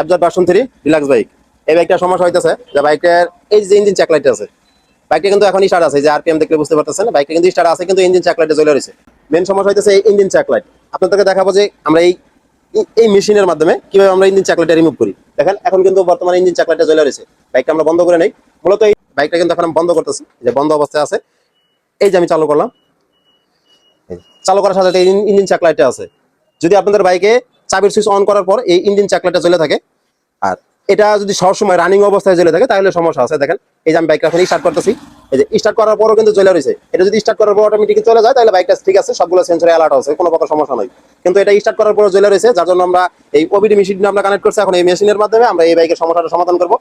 FZ version 3 deluxe bike. এই বাইকটার সমস্যা হইতেছে যে বাইকের এই যে ইঞ্জিন চেক লাইট আছে, বাইকটা কিন্তু এখন স্টার্ট আছে, যে আরপিএম দেখলে বুঝতে পারতেছেন বাইকটা কিন্তু স্টার্ট আছে, কিন্তু ইঞ্জিন চেক লাইটে জ্বলে রয়েছে। মেন সমস্যা হইতেছে এই ইঞ্জিন চেক লাইট। আপনাদেরকে দেখাবো যে আমরা এই মেশিনের মাধ্যমে কিভাবে আমরা ইঞ্জিন চেক লাইটটা রিমুভ করি। দেখেন এখন কিন্তু বর্তমানে ইঞ্জিন চেক লাইটটা জ্বলে রয়েছে, বাইকটা আমরা বন্ধ করে নেই। মূলত এই বাইকটা কিন্তু এখন আমি বন্ধ করতেছি, যে বন্ধ অবস্থায় আছে। এই যে আমি চালু করলাম, চালু করার সাথে ইঞ্জিন চেক লাইটটা আছে। যদি আপনাদের বাইকে চাবির সুইচ অন করার পর এই ইঞ্জিন চেক লাইটটা জ্বলে থাকে, আর এটা যদি সবসময় রানিং অবস্থায় জ্বলে থাকে তাহলে সমস্যা আছে। দেখেন এই যে আমি বাইকটা এখন স্টার্ট করতেছি, এই যে স্টার্ট করার পরও কিন্তু জ্বলে রয়েছে। এটা যদি স্টার্ট করার পর অটোমেটিক চলে যায় তাহলে বাইকটা ঠিক আছে, সবগুলো সেন্সরে অ্যালার্ট আছে, কোনো প্রকার সমস্যা নাই। কিন্তু এটা স্টার্ট করার পর জ্বলে রয়েছে, যার জন্য আমরা এই ওবিডি মেশিনটা আমরা কানেক্ট করছি। এখন এই মেশিনের মাধ্যমে আমরা এই বাইকের সমস্যাটা সমাধান করবো।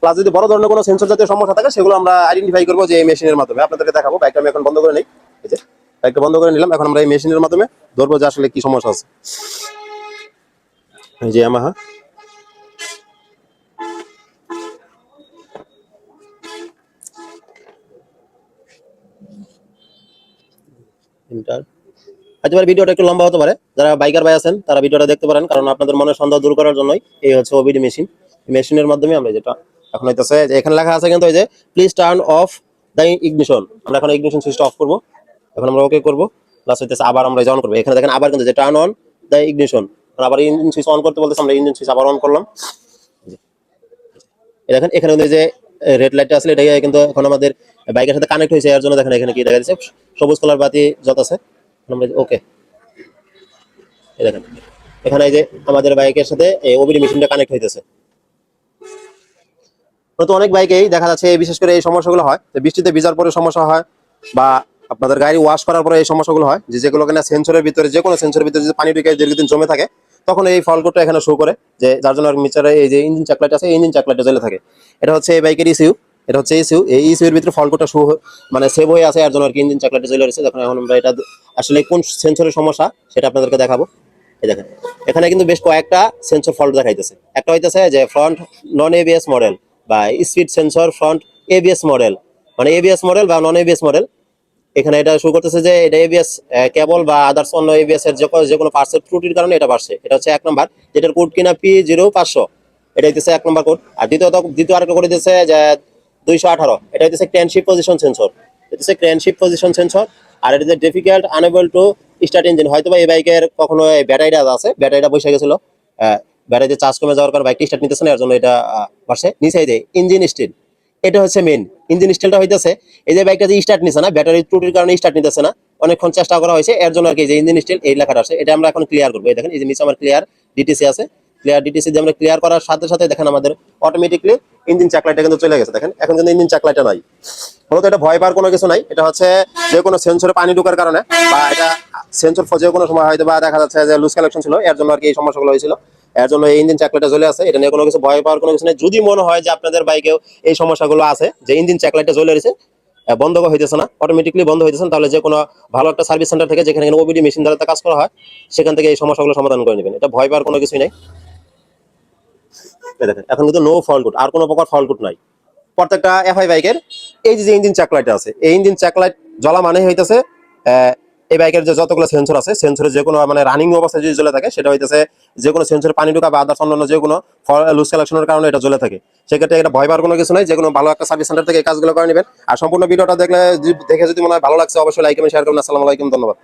প্লাস যদি বড় ধরনের কোনো সেন্সর জাতীয় সমস্যা থাকে সেগুলো আমরা আইডেন্টিফাই করবো যে এই মেশিনের মাধ্যমে। আপনাদেরকে দেখাবো। বাইকটা আমি এখন বন্ধ করে নিই, এই যে বাইকটা বন্ধ করে নিলাম। এখন আমরা এই মেশিনের মাধ্যমে ধরবো যে আসলে কি সমস্যা আছে। এই যে ইয়ামাহা ইন্টার, হয়তো ভিডিওটা একটু লম্বা হতে পারে। যারা বাইকার ভাই আছেন তারা ভিডিওটা দেখতে পারেন, কারণ আপনাদের মনের সন্দেহ দূর করার জন্যই এই হচ্ছে ওবিডি মেশিন। মেশিনের মাধ্যমে আমরা যেটা এখন হইতেছে যে এখানে লেখা আছে কিন্তু এই যে please turn off the ignition. আমরা এখন ইগনিশন সুইচটা অফ করব। এখন আমরা ওকে করব, প্লাস হইতেছে আবার আমরা অন করব। এখানে দেখেন আবার কিন্তু যে টার্ন অন দ্য ইগনিশন, আবার ইঞ্জিন সুইচ অন করতে বলতেছে, আমরা ইঞ্জিন সুইচ আবার অন করলাম। এই দেখেন এখানে যে রেড লাইটটা আছে এটা কিন্তু এখন আমাদের বাইকের সাথে কানেক্ট হয়েছে। এর জন্য দেখেন এখানে কি দেখা যাচ্ছে, সবুজ কালার বাতি জ্বলতেছে। আমরা ওকে, এই দেখেন এখানে এই যে আমাদের বাইকের সাথে এই ওবিডি মেশিনটা কানেক্ট হইতেছে। তো অনেক বাইকেই দেখা যাচ্ছে বিশেষ করে এই সমস্যাগুলো হয়, যে বৃষ্টিতে ভিজার পরে সমস্যা হয়, বা আপনাদের গাড়ি ওয়াশ করার পরে এই সমস্যাগুলো হয়, যে যেগুলো কিনা সেন্সরের ভিতরে, যে কোনো সেন্সরের ভিতরে যদি পানি ঢুকে দীর্ঘদিন জমে থাকে তখন এই ফল্ট কোডটা এখানে শো করে, যে যার জন্য মিটারে এই যে ইঞ্জিন চাকলাইট আছে, ইঞ্জিন চাকলাইটটা জ্বলে থাকে। এটা হচ্ছে এই বাইকের ইস্যু, এটা হচ্ছে ইস্যু। এই ইস্যুর ভিতরে ফল্ট কোডটা শো মানে সেভ হয়ে আছে, এর জন্য আর কি ইঞ্জিন চাকলাইটটা জ্বলে রয়েছে। দেখুন এখন আমরা এটা আসলে কোন সেন্সরের সমস্যা সেটা আপনাদেরকে দেখাবো। এই দেখেন এখানে কিন্তু বেশ কয়েকটা সেন্সর ফল্ট দেখাইতেছে। একটা হইতেছে যে ফ্রন্ট নন এবিএস মডেল বা speed sensor front ABS model, মানে এবিএস মডেল বা নন এবিএস মডেল। এখানে এটা শুরু করতেছে যে এটা এবিএস কেবল বা আদার্স অন্য এবিএস এর যে কোনো পার্টসের ত্রুটির কারণে এটা বাড়ছে। এটা হচ্ছে 1 নাম্বার, যেটার কোড কিনা P0500, এটা হইতেছে 1 নাম্বার কোড। আর দ্বিতীয় আরেকটা কোড হইতেছে যে 218, এটা হইতেছে ক্র্যানশিফট পজিশন সেন্সর। এটা হচ্ছে ক্র্যানশিফট পজিশন সেন্সর। আর এটা হচ্ছে difficult unable to start engine. হয়তো বা এই বাইকের কখনো ব্যাটারিটা আছে, ব্যাটারিটা বসে গেছিল, ব্যাটারিতে চার্জ কমে যাওয়ার কারণে বাইকটি স্টার্ট নিতেছে না, এর জন্য এটা বাড়ছে। নিচে এই যে ইঞ্জিন স্টিল, এটা হচ্ছে মেন। ইঞ্জিন স্টিলটা হইতেছে এই যে বাইকটা যে স্টার্ট নিচ্ছে না, ব্যাটারির ত্রুটির কারণে স্টার্ট নিতেছে না, অনেকক্ষণ চেষ্টা করা হয়েছে, এর জন্য আর কি যে ইঞ্জিন স্টিল এই লেখাটা আছে। এটা আমরা এখন ক্লিয়ার করবো। এই দেখেন এই যে নিচে আমার ক্লিয়ার ডিটিসি আছে, ক্লিয়ার ডিটিসি দিয়ে আমরা ক্লিয়ার করার সাথে সাথে দেখেন আমাদের অটোমেটিকলি ইঞ্জিন চাকলাইটটা কিন্তু চলে গেছে। দেখেন এখন কিন্তু ইঞ্জিন চাকলাইটটা নাই। মূলত এটা ভয় পাওয়ার কোনো কিছু নাই। এটা হচ্ছে যে কোনো সেন্সরে পানি ঢোকার কারণে, বা এটা সেন্সর যে কোনো সময় হয়তো বা দেখা যাচ্ছে যে লুজ কালেকশন ছিল, এর জন্য আর কি এই সমস্যাগুলো হয়েছিল। এর জন্য এই ইঞ্জিন চাকলাইটটা জ্বলে আছে। এটা নিয়ে কোনো কিছু ভয় পাওয়ার কোনো কিছু নেই। যদি মনে হয় যে আপনাদের বাইকেও এই সমস্যাগুলো আছে, যে ইঞ্জিন চাকলাইটটা জ্বলে রয়েছে, বন্ধ হইতেছে না, অটোমেটিকলি বন্ধ হইতেছে না, তাহলে যে কোনো ভালো একটা সার্ভিস সেন্টার থেকে, যেখানে ওবিডি মেশিন দ্বারা কাজ করা হয়, সেখান থেকে এই সমস্যাগুলো সমাধান করে নেবেন। এটা ভয় পাওয়ার কোনো কিছুই নাই। দেখেন এখন কিন্তু নো ফল্ট কোড, আর কোনো প্রকার ফল্ট কোড নাই প্রত্যেকটা এফআই বাইকের। এই যে ইঞ্জিন চাকলাইট আছে, এই ইঞ্জিন চাকলাইট জ্বলা মানে হইতেছে এই বাইকের যে যতগুলো সেন্সর আছে, সেন্সরে যে কোনো মানে রানিং অবস্থায় যদি জ্বলে থাকে, সেটা হইতেছে যে কোনো সেন্সরে পানি ঢোকা বা আদার্স অন্যান্য যে কোনো লুজ কালেকশনের কারণে এটা জ্বলে থাকে। সেক্ষেত্রে এটা ভয় পাওয়ার কোনো কিছু নাই। যে কোনো ভালো একটা সার্ভিস সেন্টার থেকে এই কাজগুলো করে নেবেন। আর সম্পূর্ণ ভিডিওটা দেখে যদি মনে হয় ভালো লাগছে, অবশ্যই লাইক এবং শেয়ার করুন। আসসালামু আলাইকুম, ধন্যবাদ।